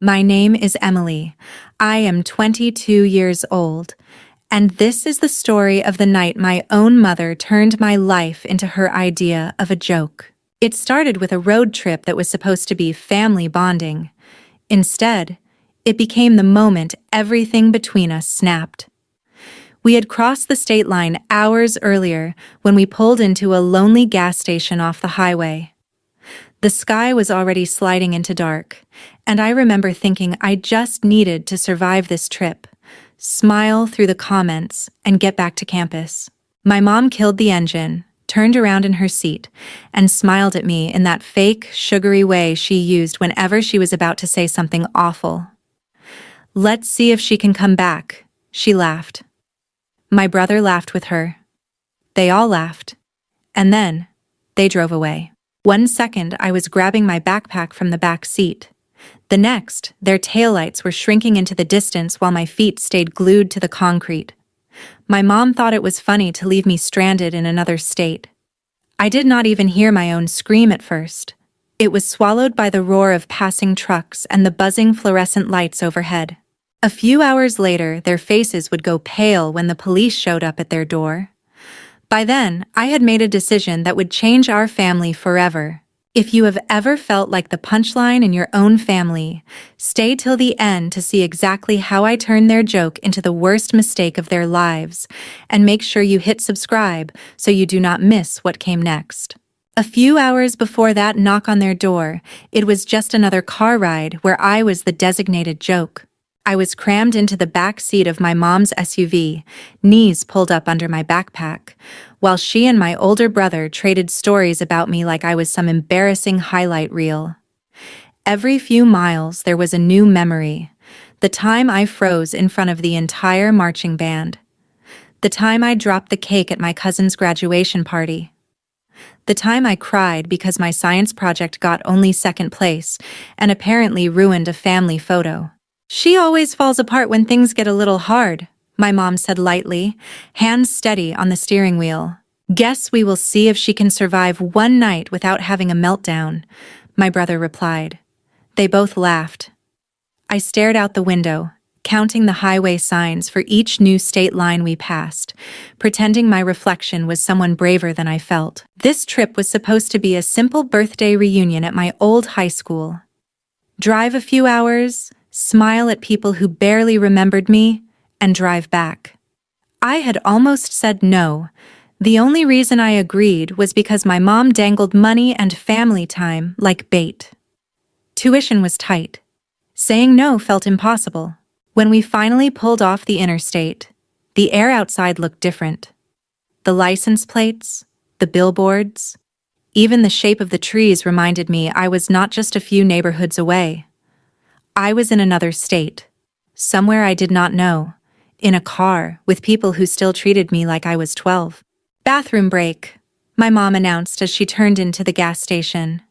My name is Emily. I am 22 years old, and this is the story of the night my own mother turned my life into her idea of a joke. It started with a road trip that was supposed to be family bonding. Instead, it became the moment everything between us snapped. We had crossed the state line hours earlier when we pulled into a lonely gas station off the highway. The sky was already sliding into dark, and I remember thinking I just needed to survive this trip, smile through the comments, and get back to campus. My mom killed the engine, turned around in her seat, and smiled at me in that fake, sugary way she used whenever she was about to say something awful. "Let's see if she can come back," she laughed. My brother laughed with her. They all laughed. And then, they drove away. 1 second, I was grabbing my backpack from the back seat. The next, their taillights were shrinking into the distance while my feet stayed glued to the concrete. My mom thought it was funny to leave me stranded in another state. I did not even hear my own scream at first. It was swallowed by the roar of passing trucks and the buzzing fluorescent lights overhead. A few hours later, their faces would go pale when the police showed up at their door. By then, I had made a decision that would change our family forever. If you have ever felt like the punchline in your own family, stay till the end to see exactly how I turned their joke into the worst mistake of their lives, and make sure you hit subscribe so you do not miss what came next. A few hours before that knock on their door, it was just another car ride where I was the designated joke. I was crammed into the back seat of my mom's SUV, knees pulled up under my backpack, while she and my older brother traded stories about me like I was some embarrassing highlight reel. Every few miles there was a new memory. The time I froze in front of the entire marching band. The time I dropped the cake at my cousin's graduation party. The time I cried because my science project got only second place and apparently ruined a family photo. "She always falls apart when things get a little hard," my mom said lightly, hands steady on the steering wheel. "Guess we will see if she can survive one night without having a meltdown," my brother replied. They both laughed. I stared out the window, counting the highway signs for each new state line we passed, pretending my reflection was someone braver than I felt. This trip was supposed to be a simple birthday reunion at my old high school. Drive a few hours, smile at people who barely remembered me, and drive back. I had almost said no. The only reason I agreed was because my mom dangled money and family time like bait. Tuition was tight. Saying no felt impossible. When we finally pulled off the interstate, the air outside looked different. The license plates, the billboards, even the shape of the trees reminded me I was not just a few neighborhoods away. I was in another state, somewhere I did not know, in a car with people who still treated me like I was 12. "Bathroom break," my mom announced as she turned into the gas station.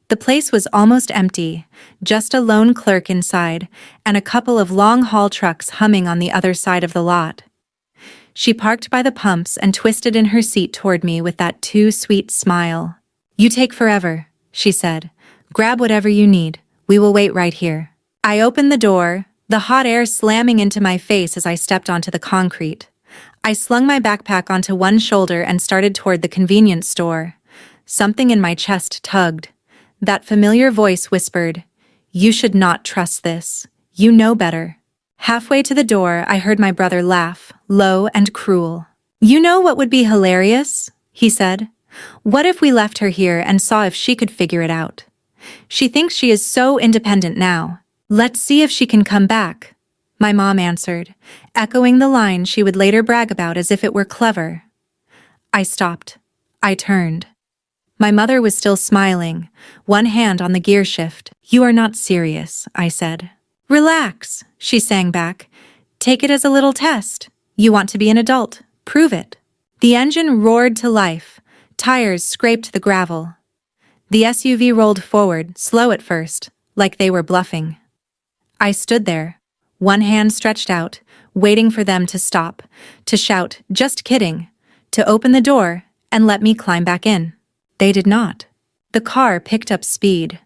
The place was almost empty, just a lone clerk inside and a couple of long-haul trucks humming on the other side of the lot. She parked by the pumps and twisted in her seat toward me with that too sweet smile. "You take forever," she said. "Grab whatever you need. We will wait right here." I opened the door, the hot air slamming into my face as I stepped onto the concrete. I slung my backpack onto one shoulder and started toward the convenience store. Something in my chest tugged. That familiar voice whispered, "You should not trust this. You know better." Halfway to the door, I heard my brother laugh, low and cruel. "You know what would be hilarious?" he said. "What if we left her here and saw if she could figure it out? She thinks she is so independent now. Let's see if she can come back," my mom answered, echoing the line she would later brag about as if it were clever. I stopped. I turned. My mother was still smiling, one hand on the gear shift. "You are not serious," I said. "Relax," she sang back. "Take it as a little test. You want to be an adult. Prove it." The engine roared to life. Tires scraped the gravel. The SUV rolled forward, slow at first, like they were bluffing. I stood there, one hand stretched out, waiting for them to stop, to shout, "Just kidding," to open the door and let me climb back in. They did not. The car picked up speed.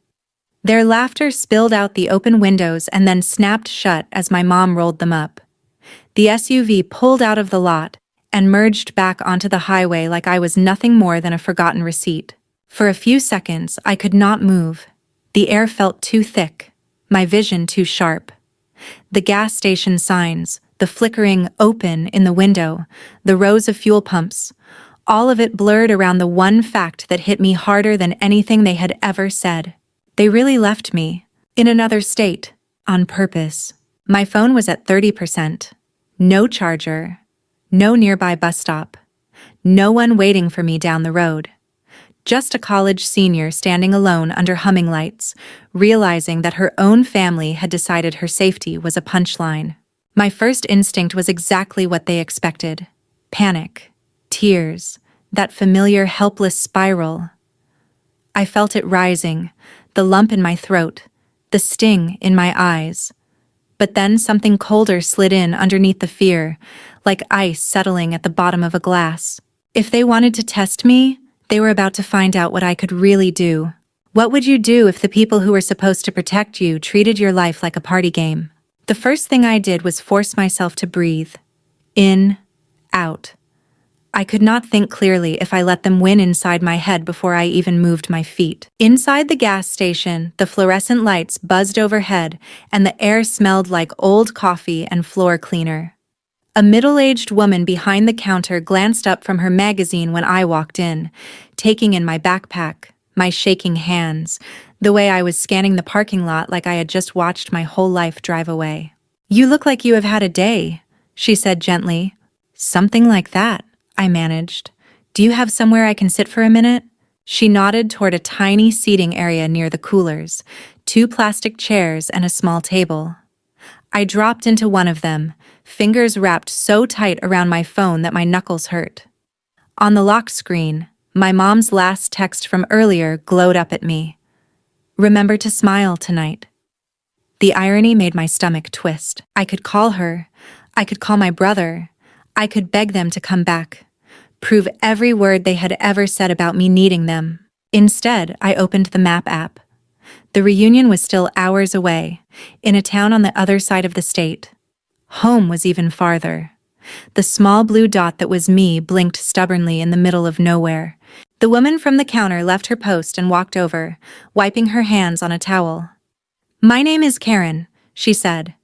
Their laughter spilled out the open windows and then snapped shut as my mom rolled them up. The SUV pulled out of the lot and merged back onto the highway like I was nothing more than a forgotten receipt. For a few seconds, I could not move. The air felt too thick, my vision too sharp. The gas station signs, the flickering open in the window, the rows of fuel pumps, all of it blurred around the one fact that hit me harder than anything they had ever said. They really left me, in another state, on purpose. My phone was at 30%. No charger. No nearby bus stop. No one waiting for me down the road. Just a college senior standing alone under humming lights, realizing that her own family had decided her safety was a punchline. My first instinct was exactly what they expected. Panic. Tears. That familiar helpless spiral. I felt it rising, the lump in my throat, the sting in my eyes. But then something colder slid in underneath the fear, like ice settling at the bottom of a glass. If they wanted to test me, they were about to find out what I could really do. What would you do if the people who were supposed to protect you treated your life like a party game? The first thing I did was force myself to breathe. In, out. I could not think clearly if I let them win inside my head before I even moved my feet. Inside the gas station, the fluorescent lights buzzed overhead and the air smelled like old coffee and floor cleaner. A middle-aged woman behind the counter glanced up from her magazine when I walked in, taking in my backpack, my shaking hands, the way I was scanning the parking lot like I had just watched my whole life drive away. "You look like you have had a day," she said gently. "Something like that," I managed. "Do you have somewhere I can sit for a minute?" She nodded toward a tiny seating area near the coolers, 2 plastic chairs and a small table. I dropped into one of them, fingers wrapped so tight around my phone that my knuckles hurt. On the lock screen, my mom's last text from earlier glowed up at me. "Remember to smile tonight." The irony made my stomach twist. I could call her. I could call my brother. I could beg them to come back, prove every word they had ever said about me needing them. Instead, I opened the map app. The reunion was still hours away, in a town on the other side of the state. Home was even farther. The small blue dot that was me blinked stubbornly in the middle of nowhere. The woman from the counter left her post and walked over, wiping her hands on a towel. "My name is Karen," she said.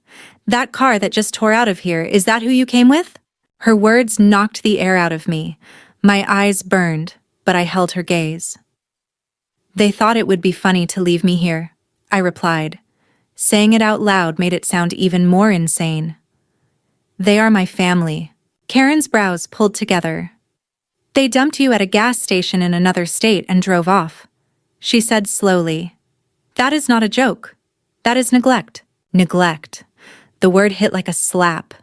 "That car that just tore out of here, is that who you came with?" Her words knocked the air out of me. My eyes burned, but I held her gaze. "They thought it would be funny to leave me here," I replied. Saying it out loud made it sound even more insane. "They are my family." Karen's brows pulled together. "They dumped you at a gas station in another state and drove off," she said slowly. "That is not a joke. That is neglect." Neglect. The word hit like a slap.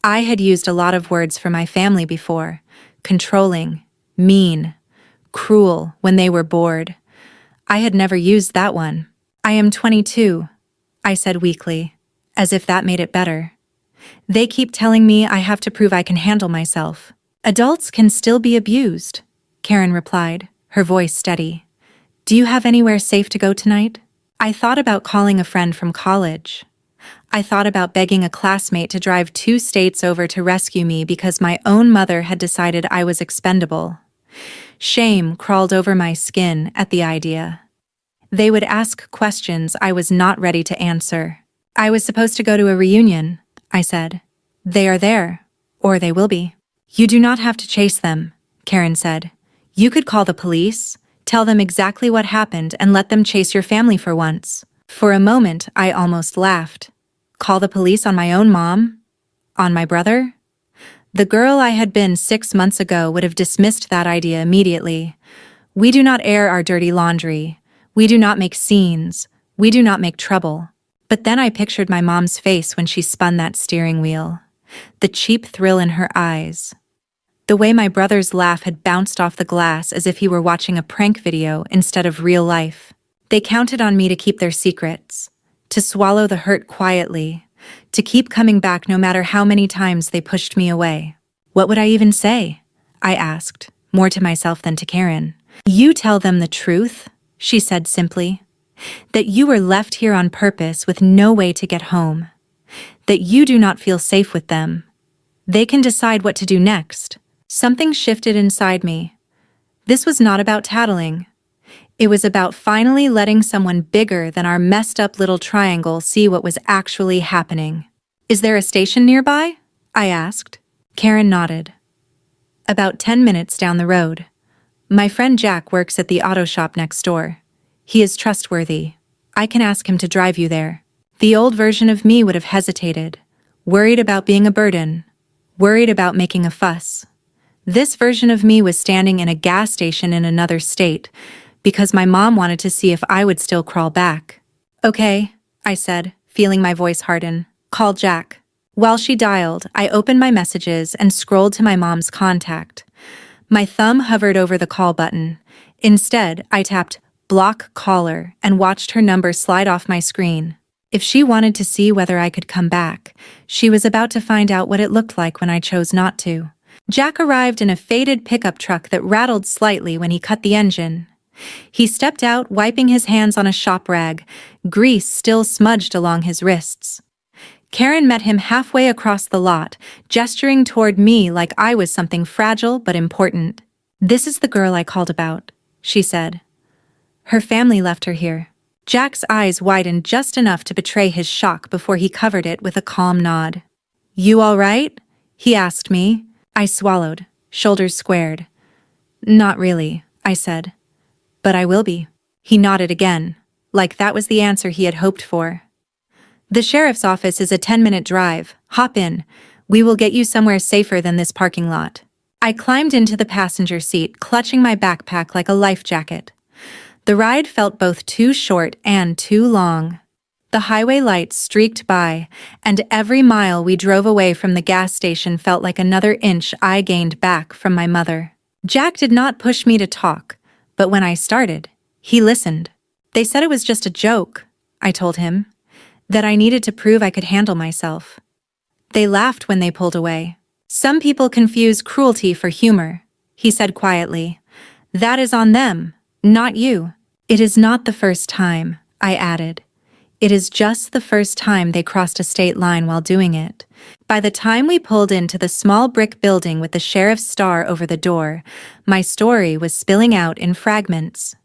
I had used a lot of words for my family before. Controlling, mean, cruel when they were bored. I had never used that one. "I am 22, I said weakly, as if that made it better. "They keep telling me I have to prove I can handle myself." "Adults can still be abused," Karen replied, her voice steady. "Do you have anywhere safe to go tonight?" I thought about calling a friend from college. I thought about begging a classmate to drive 2 states over to rescue me because my own mother had decided I was expendable. Shame crawled over my skin at the idea. They would ask questions I was not ready to answer. "I was supposed to go to a reunion," I said. "They are there, or they will be." "You do not have to chase them," Karen said. "You could call the police, tell them exactly what happened, and let them chase your family for once." For a moment, I almost laughed. Call the police on my own mom? On my brother? The girl I had been 6 months ago would have dismissed that idea immediately. We do not air our dirty laundry. We do not make scenes. We do not make trouble. But then I pictured my mom's face when she spun that steering wheel. The cheap thrill in her eyes. The way my brother's laugh had bounced off the glass as if he were watching a prank video instead of real life. They counted on me to keep their secrets, to swallow the hurt quietly, to keep coming back no matter how many times they pushed me away. What would I even say? I asked, more to myself than to Karen. "You tell them the truth," she said simply. That you were left here on purpose with no way to get home. That you do not feel safe with them. They can decide what to do next. Something shifted inside me. This was not about tattling. It was about finally letting someone bigger than our messed up little triangle see what was actually happening. Is there a station nearby? I asked. Karen nodded. About 10 minutes down the road. My friend Jack works at the auto shop next door. He is trustworthy. I can ask him to drive you there. The old version of me would have hesitated, worried about being a burden, worried about making a fuss. This version of me was standing in a gas station in another state because my mom wanted to see if I would still crawl back. Okay, I said, feeling my voice harden. Call Jack. While she dialed, I opened my messages and scrolled to my mom's contact. My thumb hovered over the call button. Instead, I tapped block caller and watched her number slide off my screen. If she wanted to see whether I could come back, she was about to find out what it looked like when I chose not to. Jack arrived in a faded pickup truck that rattled slightly when he cut the engine. He stepped out, wiping his hands on a shop rag, grease still smudged along his wrists. Karen met him halfway across the lot, gesturing toward me like I was something fragile but important. "This is the girl I called about," she said. "Her family left her here." Jack's eyes widened just enough to betray his shock before he covered it with a calm nod. "You all right?" he asked me. I swallowed, shoulders squared. "Not really," I said. "But I will be." He nodded again, like that was the answer he had hoped for. "The sheriff's office is a 10-minute drive. Hop in. We will get you somewhere safer than this parking lot." I climbed into the passenger seat, clutching my backpack like a life jacket. The ride felt both too short and too long. The highway lights streaked by, and every mile we drove away from the gas station felt like another inch I gained back from my mother. Jack did not push me to talk, but when I started, he listened. "They said it was just a joke," I told him, "that I needed to prove I could handle myself." They laughed when they pulled away. "Some people confuse cruelty for humor," he said quietly. "That is on them, not you." "It is not the first time," I added. "It is just the first time they crossed a state line while doing it." By the time we pulled into the small brick building with the sheriff's star over the door, my story was spilling out in fragments.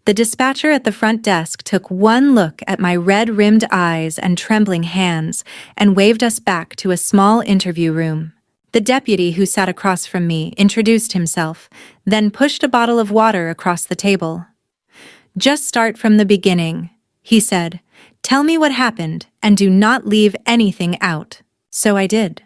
The dispatcher at the front desk took one look at my red-rimmed eyes and trembling hands and waved us back to a small interview room. The deputy who sat across from me introduced himself, then pushed a bottle of water across the table. "Just start from the beginning," he said. "Tell me what happened, and do not leave anything out." So I did.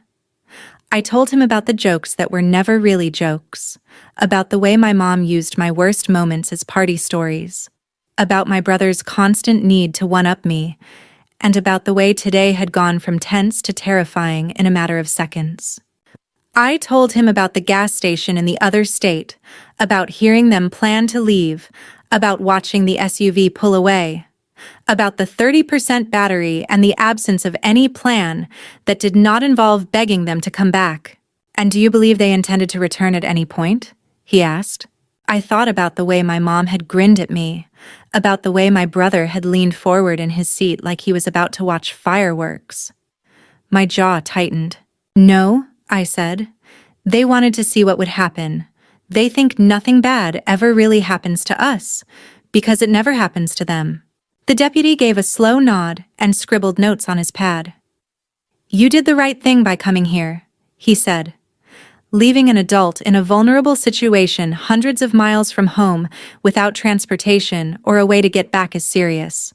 I told him about the jokes that were never really jokes, about the way my mom used my worst moments as party stories, about my brother's constant need to one-up me, and about the way today had gone from tense to terrifying in a matter of seconds. I told him about the gas station in the other state, about hearing them plan to leave, about watching the SUV pull away, about the 30% battery and the absence of any plan that did not involve begging them to come back. "And do you believe they intended to return at any point?" he asked. I thought about the way my mom had grinned at me, about the way my brother had leaned forward in his seat like he was about to watch fireworks. My jaw tightened. "No," I said. "They wanted to see what would happen. They think nothing bad ever really happens to us, because it never happens to them." The deputy gave a slow nod and scribbled notes on his pad. "You did the right thing by coming here," he said. "Leaving an adult in a vulnerable situation hundreds of miles from home without transportation or a way to get back is serious,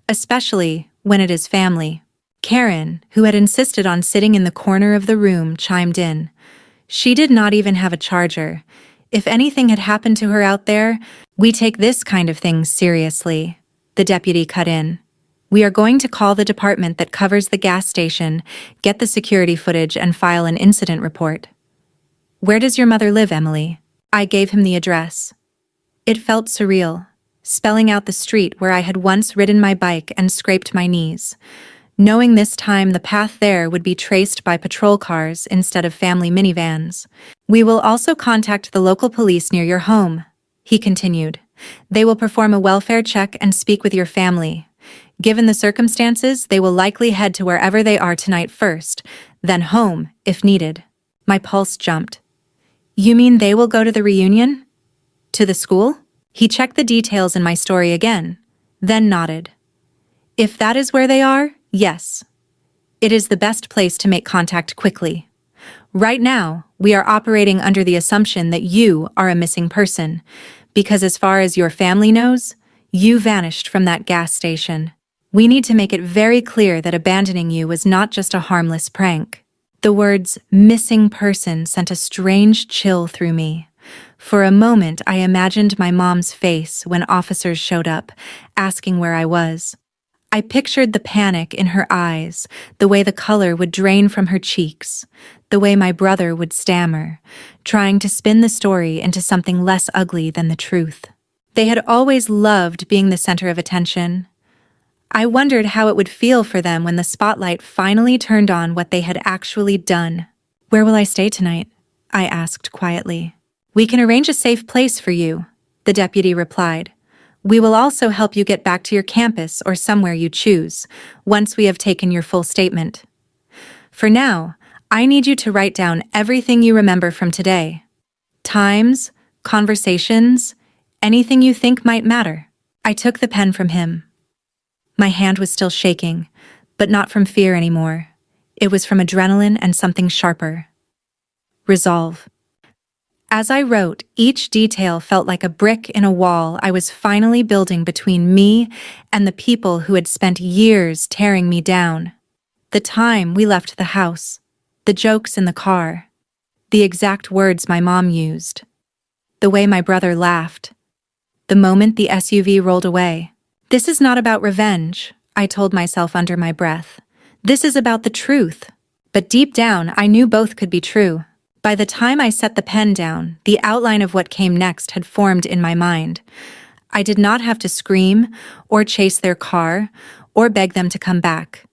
especially when it is family." Karen, who had insisted on sitting in the corner of the room, chimed in. She did not even have a charger. If anything had happened to her out there, "We take this kind of thing seriously," the deputy cut in. "We are going to call the department that covers the gas station, get the security footage, and file an incident report." "Where does your mother live, Emily?" I gave him the address. It felt surreal, spelling out the street where I had once ridden my bike and scraped my knees, knowing this time the path there would be traced by patrol cars instead of family minivans. "We will also contact the local police near your home," he continued. They will perform a welfare check and speak with your family. Given the circumstances, they will likely head to wherever they are tonight first, then home, if needed. My pulse jumped. You mean they will go to the reunion? To the school? He checked the details in my story again, then nodded. If that is where they are, yes. It is the best place to make contact quickly. Right now, we are operating under the assumption that you are a missing person, because as far as your family knows, you vanished from that gas station. We need to make it very clear that abandoning you was not just a harmless prank. The words missing person sent a strange chill through me. For a moment, I imagined my mom's face when officers showed up, asking where I was. I pictured the panic in her eyes, the way the color would drain from her cheeks, the way my brother would stammer, trying to spin the story into something less ugly than the truth. They had always loved being the center of attention. I wondered how it would feel for them when the spotlight finally turned on what they had actually done. Where will I stay tonight? I asked quietly. We can arrange a safe place for you, the deputy replied. We will also help you get back to your campus or somewhere you choose, once we have taken your full statement. For now, I need you to write down everything you remember from today. Times, conversations, anything you think might matter. I took the pen from him. My hand was still shaking, but not from fear anymore. It was from adrenaline and something sharper. Resolve. As I wrote, each detail felt like a brick in a wall I was finally building between me and the people who had spent years tearing me down. The time we left the house, the jokes in the car, the exact words my mom used, the way my brother laughed, the moment the SUV rolled away. This is not about revenge, I told myself under my breath. This is about the truth. But deep down, I knew both could be true. By the time I set the pen down, the outline of what came next had formed in my mind. I did not have to scream, or chase their car, or beg them to come back.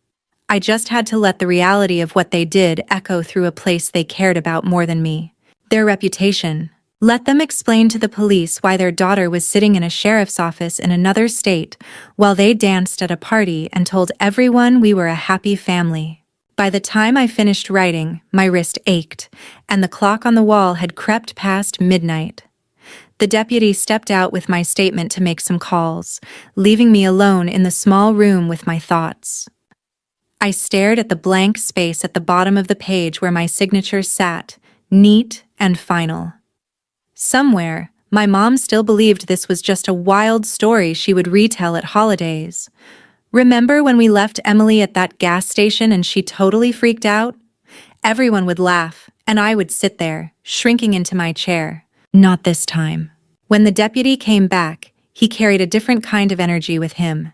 I just had to let the reality of what they did echo through a place they cared about more than me. Their reputation. Let them explain to the police why their daughter was sitting in a sheriff's office in another state while they danced at a party and told everyone we were a happy family. By the time I finished writing, my wrist ached, and the clock on the wall had crept past midnight. The deputy stepped out with my statement to make some calls, leaving me alone in the small room with my thoughts. I stared at the blank space at the bottom of the page where my signature sat, neat and final. Somewhere, my mom still believed this was just a wild story she would retell at holidays. Remember when we left Emily at that gas station and she totally freaked out? Everyone would laugh, and I would sit there, shrinking into my chair. Not this time. When the deputy came back, he carried a different kind of energy with him.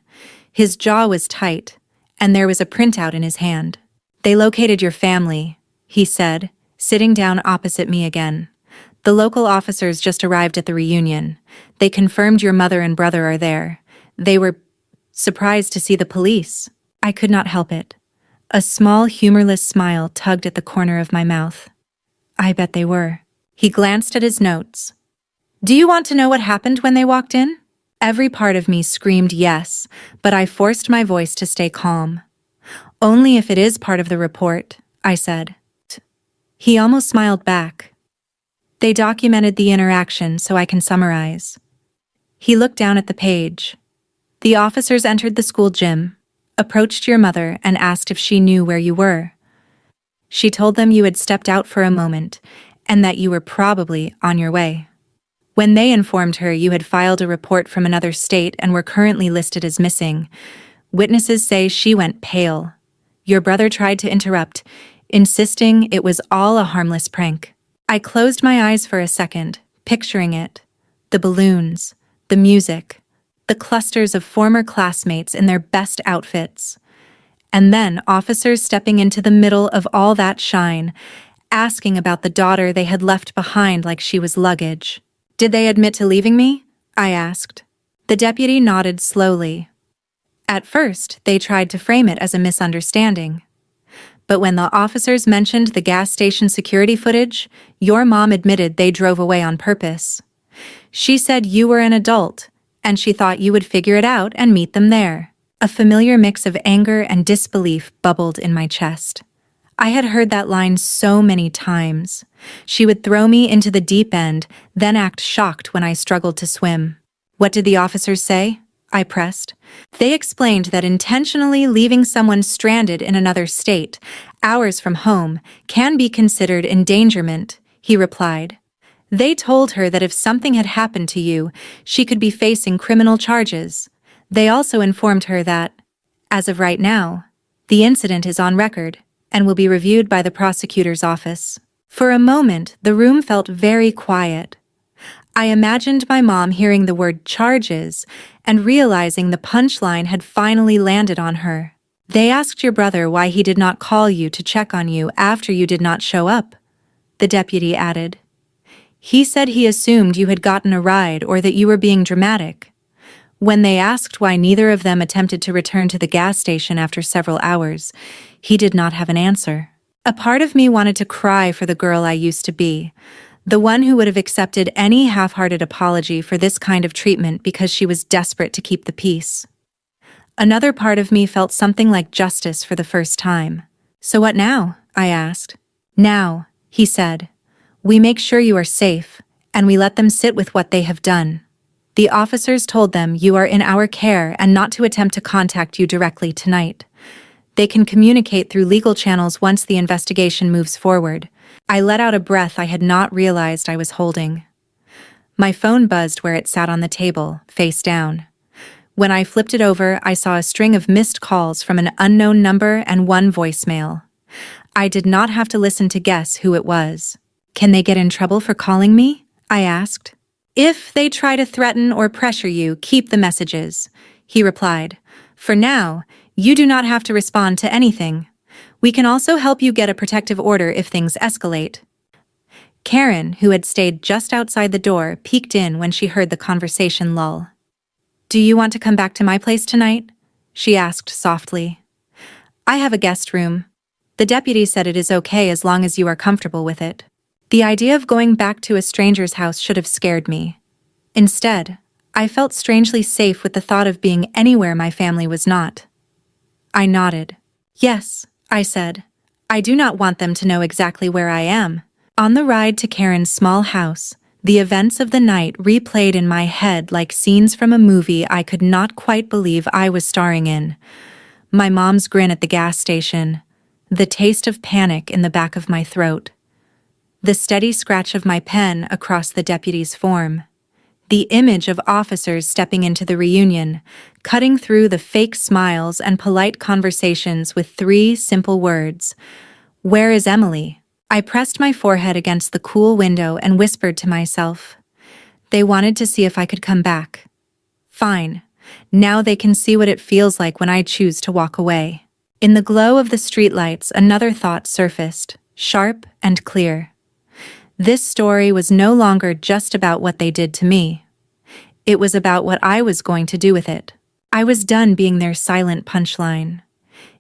His jaw was tight, and there was a printout in his hand. They located your family, he said, sitting down opposite me again. The local officers just arrived at the reunion. They confirmed your mother and brother are there. They were surprised to see the police. I could not help it. A small, humorless smile tugged at the corner of my mouth. I bet they were. He glanced at his notes. Do you want to know what happened when they walked in? Every part of me screamed yes, but I forced my voice to stay calm. Only if it is part of the report, I said. He almost smiled back. They documented the interaction so I can summarize. He looked down at the page. The officers entered the school gym, approached your mother, and asked if she knew where you were. She told them you had stepped out for a moment and that you were probably on your way. When they informed her you had filed a report from another state and were currently listed as missing, witnesses say she went pale. Your brother tried to interrupt, insisting it was all a harmless prank. I closed my eyes for a second, picturing it. The balloons, the music, the clusters of former classmates in their best outfits. And then officers stepping into the middle of all that shine, asking about the daughter they had left behind like she was luggage. Did they admit to leaving me? I asked. The deputy nodded slowly. At first, they tried to frame it as a misunderstanding. But when the officers mentioned the gas station security footage, your mom admitted they drove away on purpose. She said you were an adult, and she thought you would figure it out and meet them there. A familiar mix of anger and disbelief bubbled in my chest. I had heard that line so many times. She would throw me into the deep end, then act shocked when I struggled to swim. What did the officers say? I pressed. They explained that intentionally leaving someone stranded in another state, hours from home, can be considered endangerment, he replied. They told her that if something had happened to you, she could be facing criminal charges. They also informed her that, as of right now, the incident is on record and will be reviewed by the prosecutor's office. For a moment, the room felt very quiet. I imagined my mom hearing the word charges and realizing the punchline had finally landed on her. They asked your brother why he did not call you to check on you after you did not show up, the deputy added. He said he assumed you had gotten a ride or that you were being dramatic. When they asked why neither of them attempted to return to the gas station after several hours, he did not have an answer. A part of me wanted to cry for the girl I used to be, the one who would have accepted any half-hearted apology for this kind of treatment because she was desperate to keep the peace. Another part of me felt something like justice for the first time. So what now? I asked. Now, he said. We make sure you are safe, and we let them sit with what they have done. The officers told them you are in our care and not to attempt to contact you directly tonight. They can communicate through legal channels once the investigation moves forward. I let out a breath I had not realized I was holding. My phone buzzed where it sat on the table, face down. When I flipped it over, I saw a string of missed calls from an unknown number and one voicemail. I did not have to listen to guess who it was. Can they get in trouble for calling me? I asked. If they try to threaten or pressure you, keep the messages, he replied. For now, you do not have to respond to anything. We can also help you get a protective order if things escalate. Karen, who had stayed just outside the door, peeked in when she heard the conversation lull. Do you want to come back to my place tonight? She asked softly. I have a guest room. The deputy said it is okay as long as you are comfortable with it. The idea of going back to a stranger's house should have scared me. Instead, I felt strangely safe with the thought of being anywhere my family was not. I nodded. Yes, I said. I do not want them to know exactly where I am. On the ride to Karen's small house, the events of the night replayed in my head like scenes from a movie I could not quite believe I was starring in. My mom's grin at the gas station, the taste of panic in the back of my throat, the steady scratch of my pen across the deputy's form, the image of officers stepping into the reunion, cutting through the fake smiles and polite conversations with 3 simple words. Where is Emily? I pressed my forehead against the cool window and whispered to myself. They wanted to see if I could come back. Fine. Now they can see what it feels like when I choose to walk away. In the glow of the streetlights, another thought surfaced, sharp and clear. This story was no longer just about what they did to me. It was about what I was going to do with it. I was done being their silent punchline.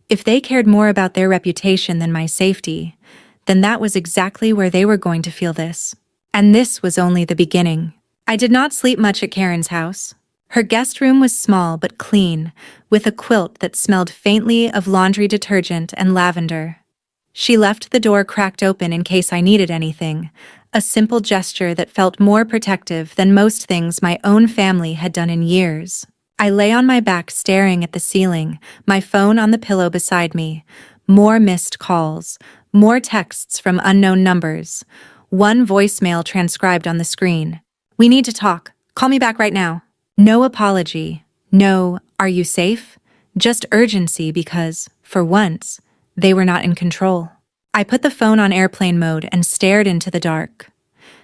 If they cared more about their reputation than my safety, then that was exactly where they were going to feel this. And this was only the beginning. I did not sleep much at Karen's house. Her guest room was small but clean, with a quilt that smelled faintly of laundry detergent and lavender. She left the door cracked open in case I needed anything, a simple gesture that felt more protective than most things my own family had done in years. I lay on my back staring at the ceiling, my phone on the pillow beside me. More missed calls, more texts from unknown numbers, one voicemail transcribed on the screen. We need to talk. Call me back right now. No apology. No, are you safe? Just urgency because, for once, they were not in control. I put the phone on airplane mode and stared into the dark.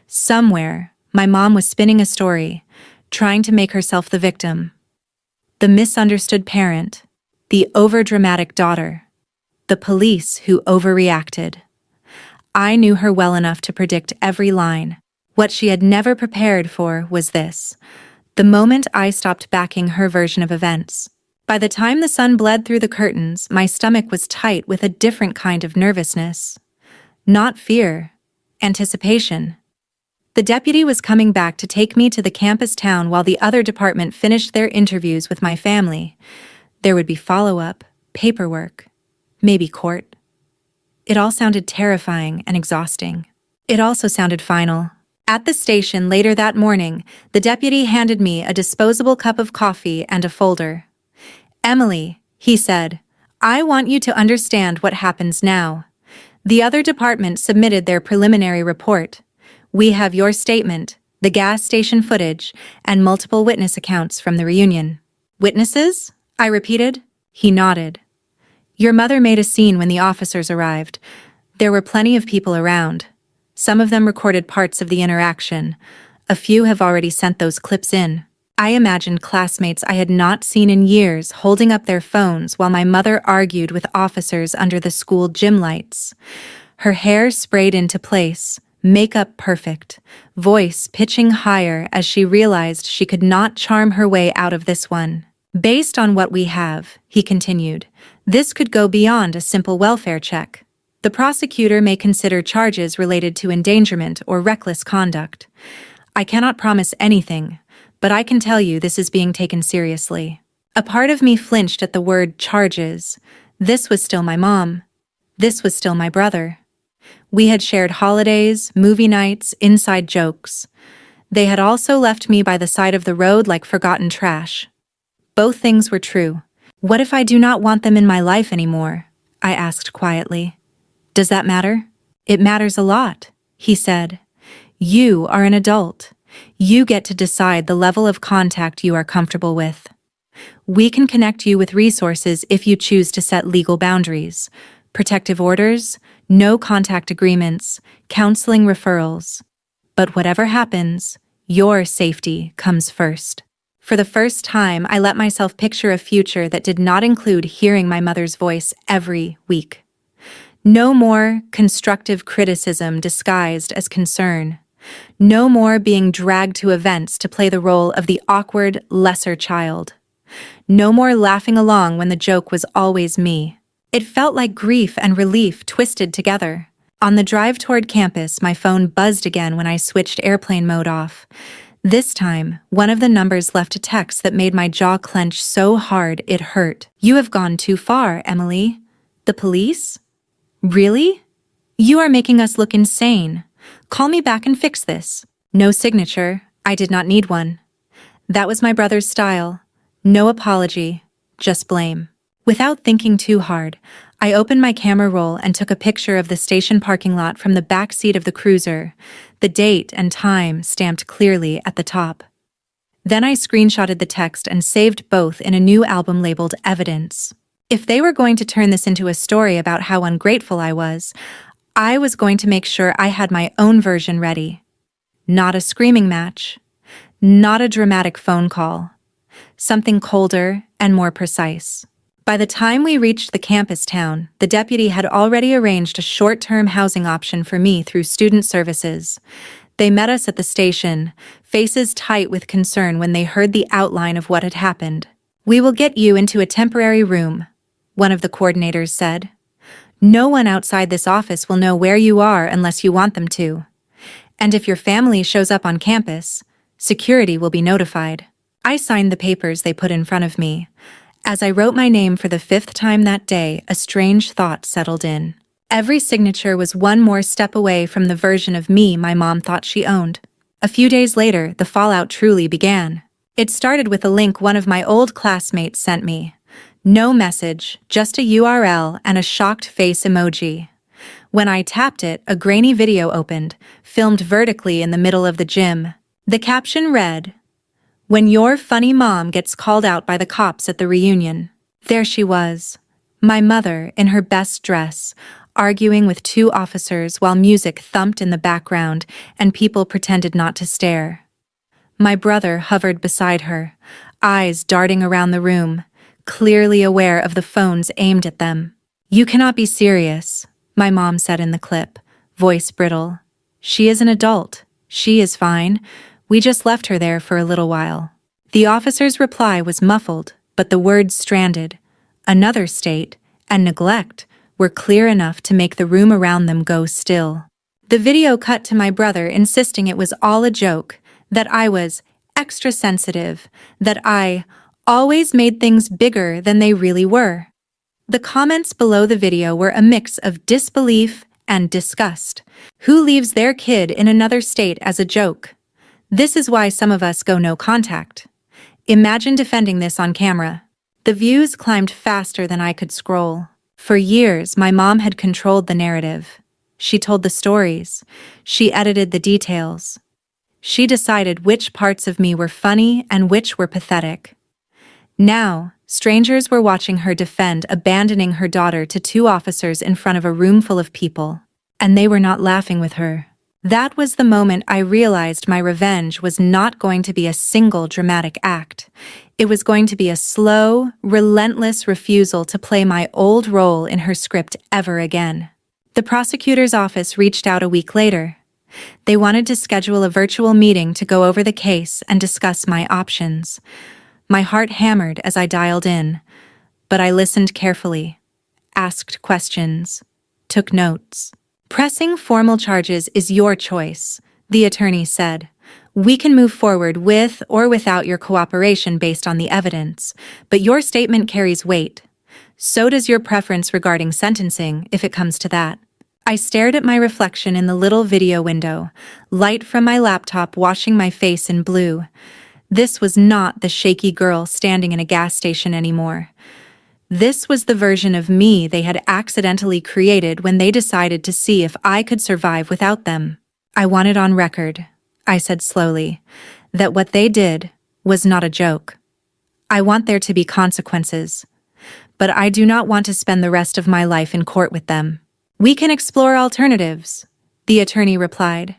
Somewhere, my mom was spinning a story, trying to make herself the victim. The misunderstood parent, the overdramatic daughter, the police who overreacted. I knew her well enough to predict every line. What she had never prepared for was this: the moment I stopped backing her version of events. By the time the sun bled through the curtains, my stomach was tight with a different kind of nervousness. Not fear, anticipation. The deputy was coming back to take me to the campus town while the other department finished their interviews with my family. There would be follow-up, paperwork, maybe court. It all sounded terrifying and exhausting. It also sounded final. At the station later that morning, the deputy handed me a disposable cup of coffee and a folder. "Emily," he said, "I want you to understand what happens now. The other department submitted their preliminary report. We have your statement, the gas station footage, and multiple witness accounts from the reunion." "Witnesses?" I repeated. He nodded. "Your mother made a scene when the officers arrived. There were plenty of people around. Some of them recorded parts of the interaction. A few have already sent those clips in." I imagined classmates I had not seen in years holding up their phones while my mother argued with officers under the school gym lights. Her hair sprayed into place, makeup perfect, voice pitching higher as she realized she could not charm her way out of this one. "Based on what we have," he continued, "this could go beyond a simple welfare check. The prosecutor may consider charges related to endangerment or reckless conduct. I cannot promise anything, but I can tell you this is being taken seriously." A part of me flinched at the word charges. This was still my mom. This was still my brother. We had shared holidays, movie nights, inside jokes. They had also left me by the side of the road like forgotten trash. Both things were true. "What if I do not want them in my life anymore?" I asked quietly. "Does that matter?" "It matters a lot," he said. "You are an adult. You get to decide the level of contact you are comfortable with. We can connect you with resources if you choose to set legal boundaries, protective orders, no contact agreements, counseling referrals. But whatever happens, your safety comes first." For the first time, I let myself picture a future that did not include hearing my mother's voice every week. No more constructive criticism disguised as concern. No more being dragged to events to play the role of the awkward, lesser child. No more laughing along when the joke was always me. It felt like grief and relief twisted together. On the drive toward campus, my phone buzzed again when I switched airplane mode off. This time, one of the numbers left a text that made my jaw clench so hard it hurt. "You have gone too far, Emily." "The police?" "Really? You are making us look insane. Call me back and fix this." No signature. I did not need one. That was my brother's style. No apology, just blame. Without thinking too hard, I opened my camera roll and took a picture of the station parking lot from the back seat of the cruiser, the date and time stamped clearly at the top. Then I screenshotted the text and saved both in a new album labeled Evidence. If they were going to turn this into a story about how ungrateful I was going to make sure I had my own version ready. Not a screaming match. Not a dramatic phone call. Something colder and more precise. By the time we reached the campus town, the deputy had already arranged a short-term housing option for me through student services. They met us at the station, faces tight with concern when they heard the outline of what had happened. "We will get you into a temporary room," one of the coordinators said. "No one outside this office will know where you are unless you want them to. And if your family shows up on campus, security will be notified." I signed the papers they put in front of me. As I wrote my name for the 5th time that day, a strange thought settled in. Every signature was one more step away from the version of me my mom thought she owned. A few days later, the fallout truly began. It started with a link one of my old classmates sent me. No message, just a URL and a shocked face emoji. When I tapped it, a grainy video opened, filmed vertically in the middle of the gym. The caption read, "When your funny mom gets called out by the cops at the reunion." There she was, my mother in her best dress, arguing with 2 officers while music thumped in the background and people pretended not to stare. My brother hovered beside her, eyes darting around the room, clearly aware of the phones aimed at them. "You cannot be serious," my mom said in the clip, voice brittle. "She is an adult. She is fine. We just left her there for a little while." The officer's reply was muffled, but the words stranded, another state, and neglect were clear enough to make the room around them go still. The video cut to my brother insisting it was all a joke, that I was extra sensitive, that I always made things bigger than they really were. The comments below the video were a mix of disbelief and disgust. Who leaves their kid in another state as a joke? This is why some of us go no contact. Imagine defending this on camera. The views climbed faster than I could scroll. For years, my mom had controlled the narrative. She told the stories. She edited the details. She decided which parts of me were funny and which were pathetic. Now, strangers were watching her defend abandoning her daughter to 2 officers in front of a room full of people, and they were not laughing with her. That was the moment I realized my revenge was not going to be a single dramatic act. It was going to be a slow, relentless refusal to play my old role in her script ever again. The prosecutor's office reached out a week later. They wanted to schedule a virtual meeting to go over the case and discuss my options. My heart hammered as I dialed in, but I listened carefully, asked questions, took notes. Pressing formal charges is your choice, the attorney said. We can move forward with or without your cooperation based on the evidence, but your statement carries weight. So does your preference regarding sentencing, if it comes to that. I stared at my reflection in the little video window, light from my laptop washing my face in blue. This was not the shaky girl standing in a gas station anymore. This was the version of me they had accidentally created when they decided to see if I could survive without them. I want it on record, I said slowly, that what they did was not a joke. I want there to be consequences, but I do not want to spend the rest of my life in court with them. We can explore alternatives, the attorney replied.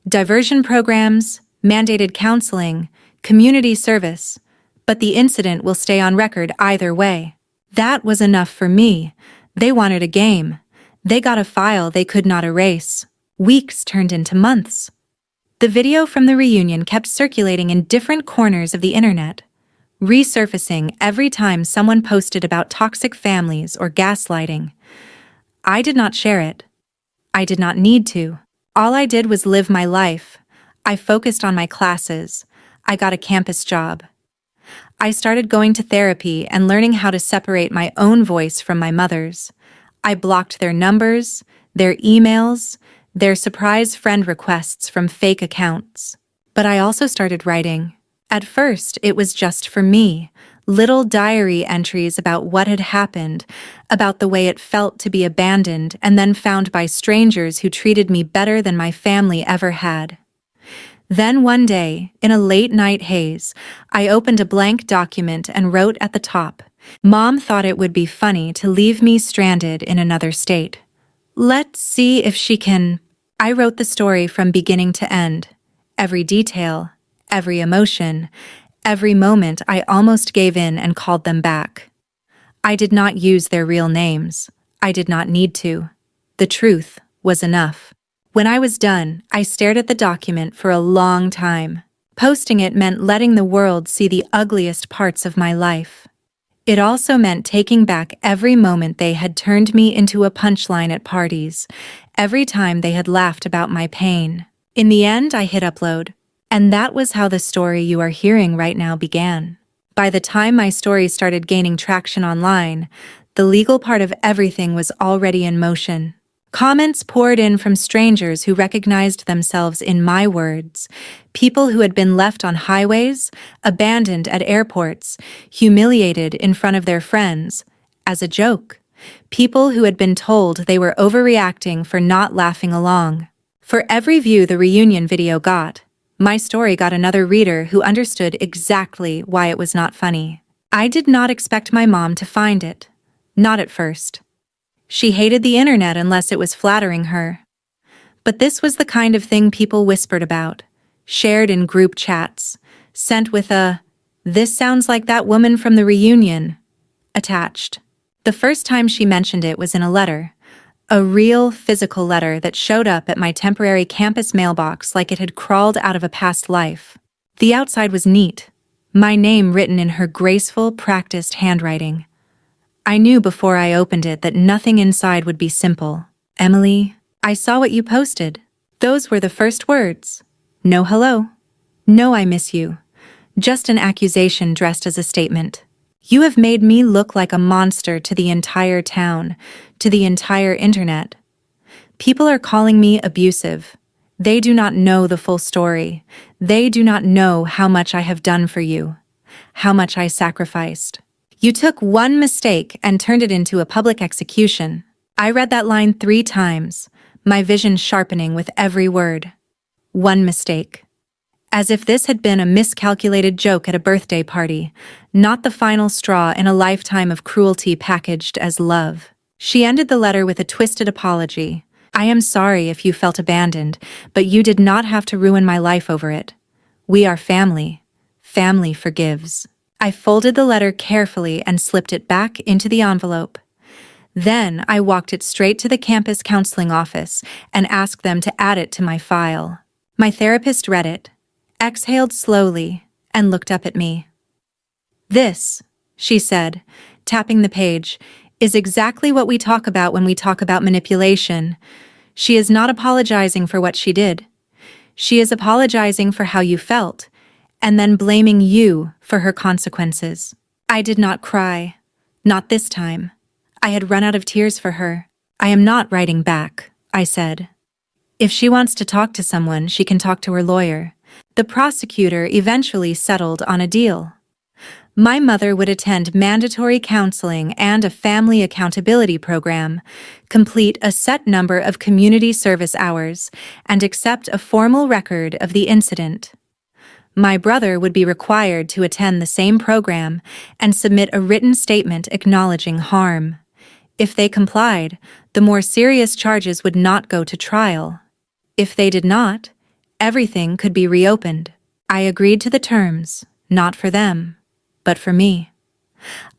Diversion programs, mandated counseling, community service, but the incident will stay on record either way. That was enough for me. They wanted a game. They got a file they could not erase. Weeks turned into months. The video from the reunion kept circulating in different corners of the internet, resurfacing every time someone posted about toxic families or gaslighting. I did not share it. I did not need to. All I did was live my life. I focused on my classes. I got a campus job. I started going to therapy and learning how to separate my own voice from my mother's. I blocked their numbers, their emails, their surprise friend requests from fake accounts. But I also started writing. At first, it was just for me, little diary entries about what had happened, about the way it felt to be abandoned and then found by strangers who treated me better than my family ever had. Then one day, in a late-night haze, I opened a blank document and wrote at the top, Mom thought it would be funny to leave me stranded in another state. Let's see if she can... I wrote the story from beginning to end. Every detail, every emotion, every moment I almost gave in and called them back. I did not use their real names. I did not need to. The truth was enough. When I was done, I stared at the document for a long time. Posting it meant letting the world see the ugliest parts of my life. It also meant taking back every moment they had turned me into a punchline at parties, every time they had laughed about my pain. In the end, I hit upload, and that was how the story you are hearing right now began. By the time my story started gaining traction online, the legal part of everything was already in motion. Comments poured in from strangers who recognized themselves in my words, people who had been left on highways, abandoned at airports, humiliated in front of their friends, as a joke, people who had been told they were overreacting for not laughing along. For every view the reunion video got, my story got another reader who understood exactly why it was not funny. I did not expect my mom to find it. Not at first. She hated the internet unless it was flattering her. But this was the kind of thing people whispered about, shared in group chats, sent with a, "This sounds like that woman from the reunion," attached. The first time she mentioned it was in a letter, a real physical letter that showed up at my temporary campus mailbox like it had crawled out of a past life. The outside was neat, my name written in her graceful, practiced handwriting. I knew before I opened it that nothing inside would be simple. Emily, I saw what you posted. Those were the first words. No hello. No I miss you. Just an accusation dressed as a statement. You have made me look like a monster to the entire town, to the entire internet. People are calling me abusive. They do not know the full story. They do not know how much I have done for you, how much I sacrificed. You took one mistake and turned it into a public execution. I read that line 3 times, my vision sharpening with every word. One mistake. As if this had been a miscalculated joke at a birthday party, not the final straw in a lifetime of cruelty packaged as love. She ended the letter with a twisted apology. I am sorry if you felt abandoned, but you did not have to ruin my life over it. We are family. Family forgives. I folded the letter carefully and slipped it back into the envelope. Then I walked it straight to the campus counseling office and asked them to add it to my file. My therapist read it, exhaled slowly, and looked up at me. This, she said, tapping the page, is exactly what we talk about when we talk about manipulation. She is not apologizing for what she did. She is apologizing for how you felt, and then blaming you for her consequences. I did not cry. Not this time. I had run out of tears for her. I am not writing back, I said. If she wants to talk to someone, she can talk to her lawyer. The prosecutor eventually settled on a deal. My mother would attend mandatory counseling and a family accountability program, complete a set number of community service hours, and accept a formal record of the incident. My brother would be required to attend the same program and submit a written statement acknowledging harm. If they complied, the more serious charges would not go to trial. If they did not, everything could be reopened. I agreed to the terms, not for them, but for me.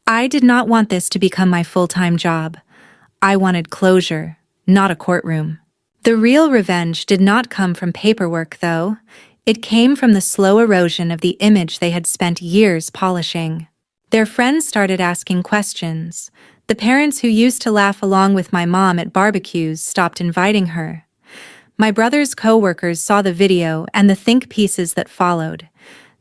I did not want this to become my full-time job. I wanted closure, not a courtroom. The real revenge did not come from paperwork, though. It came from the slow erosion of the image they had spent years polishing. Their friends started asking questions. The parents who used to laugh along with my mom at barbecues stopped inviting her. My brother's co-workers saw the video and the think pieces that followed.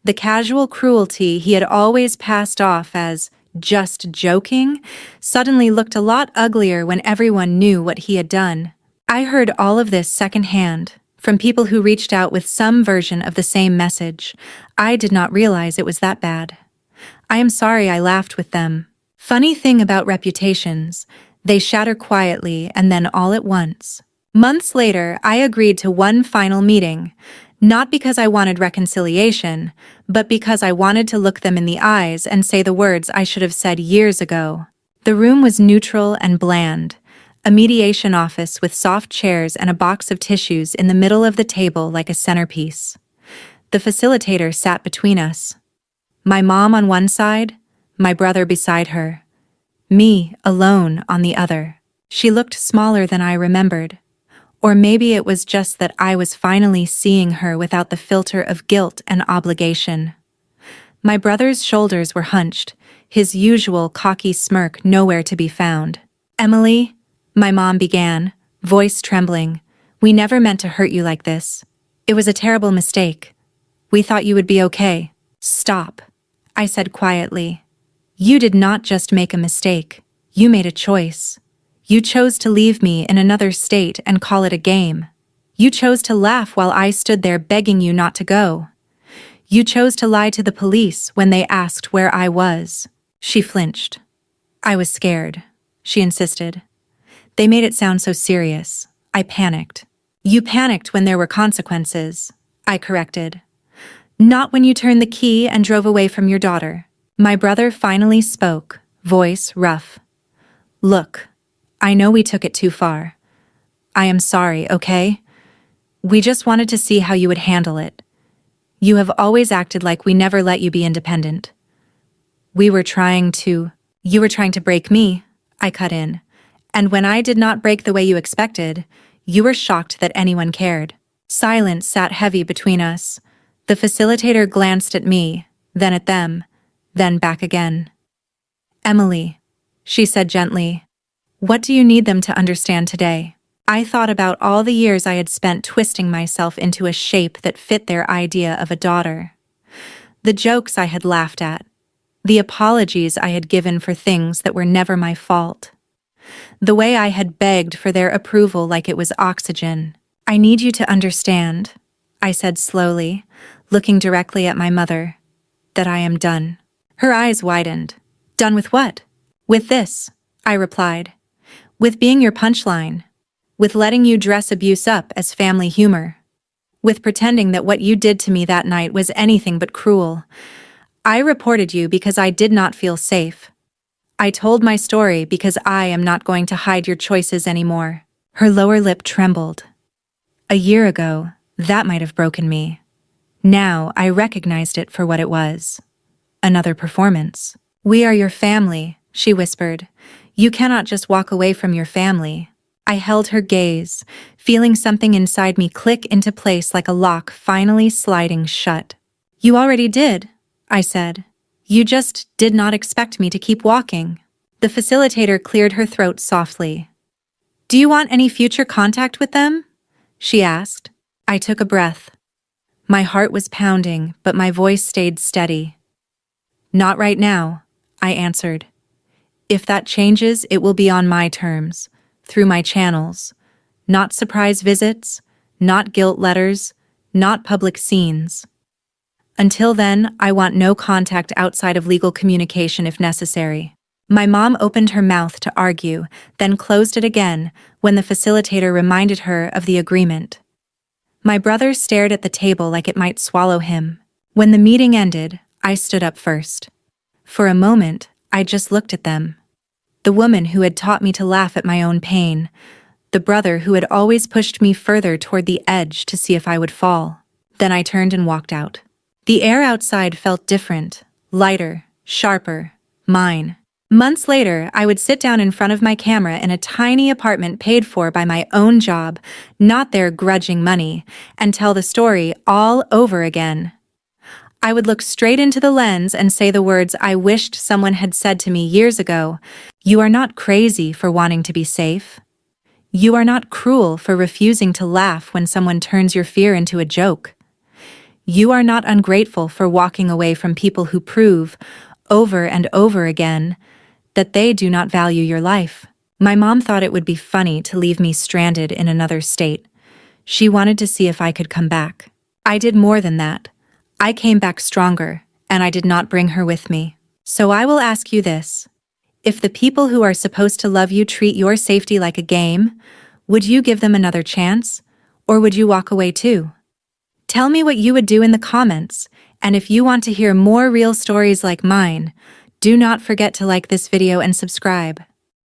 The casual cruelty he had always passed off as just joking suddenly looked a lot uglier when everyone knew what he had done. I heard all of this secondhand, from people who reached out with some version of the same message. I did not realize it was that bad. I am sorry I laughed with them. Funny thing about reputations, they shatter quietly and then all at once. Months later, I agreed to one final meeting, not because I wanted reconciliation, but because I wanted to look them in the eyes and say the words I should have said years ago. The room was neutral and bland, a mediation office with soft chairs and a box of tissues in the middle of the table like a centerpiece. The facilitator sat between us. My mom on one side, my brother beside her. Me, alone, on the other. She looked smaller than I remembered. Or maybe it was just that I was finally seeing her without the filter of guilt and obligation. My brother's shoulders were hunched, his usual cocky smirk nowhere to be found. Emily, my mom began, voice trembling, we never meant to hurt you like this. It was a terrible mistake. We thought you would be okay. Stop, I said quietly. You did not just make a mistake. You made a choice. You chose to leave me in another state and call it a game. You chose to laugh while I stood there begging you not to go. You chose to lie to the police when they asked where I was. She flinched. I was scared, she insisted. They made it sound so serious. I panicked. You panicked when there were consequences, I corrected. Not when you turned the key and drove away from your daughter. My brother finally spoke, voice rough. Look, I know we took it too far. I am sorry, okay? We just wanted to see how you would handle it. You have always acted like we never let you be independent. You were trying to break me, I cut in. And when I did not break the way you expected, you were shocked that anyone cared. Silence sat heavy between us. The facilitator glanced at me, then at them, then back again. Emily, she said gently, what do you need them to understand today? I thought about all the years I had spent twisting myself into a shape that fit their idea of a daughter. The jokes I had laughed at. The apologies I had given for things that were never my fault. The way I had begged for their approval like it was oxygen. "I need you to understand," I said slowly, looking directly at my mother, "that I am done." Her eyes widened. "Done with what?" "With this," I replied. "With being your punchline. With letting you dress abuse up as family humor. With pretending that what you did to me that night was anything but cruel. I reported you because I did not feel safe. I told my story because I am not going to hide your choices anymore." Her lower lip trembled. A year ago, that might have broken me. Now I recognized it for what it was. Another performance. "We are your family," she whispered. "You cannot just walk away from your family." I held her gaze, feeling something inside me click into place like a lock finally sliding shut. "You already did," I said. "You just did not expect me to keep walking." The facilitator cleared her throat softly. "Do you want any future contact with them?" she asked. I took a breath. My heart was pounding, but my voice stayed steady. "Not right now," I answered. "If that changes, it will be on my terms, through my channels. Not surprise visits, not guilt letters, not public scenes. Until then, I want no contact outside of legal communication if necessary." My mom opened her mouth to argue, then closed it again when the facilitator reminded her of the agreement. My brother stared at the table like it might swallow him. When the meeting ended, I stood up first. For a moment, I just looked at them. The woman who had taught me to laugh at my own pain. The brother who had always pushed me further toward the edge to see if I would fall. Then I turned and walked out. The air outside felt different, lighter, sharper, mine. Months later, I would sit down in front of my camera in a tiny apartment paid for by my own job, not their grudging money, and tell the story all over again. I would look straight into the lens and say the words I wished someone had said to me years ago. "You are not crazy for wanting to be safe. You are not cruel for refusing to laugh when someone turns your fear into a joke. You are not ungrateful for walking away from people who prove, over and over again, that they do not value your life." My mom thought it would be funny to leave me stranded in another state. She wanted to see if I could come back. I did more than that. I came back stronger, and I did not bring her with me. So I will ask you this. If the people who are supposed to love you treat your safety like a game, would you give them another chance, or would you walk away too? Tell me what you would do in the comments, and if you want to hear more real stories like mine, do not forget to like this video and subscribe.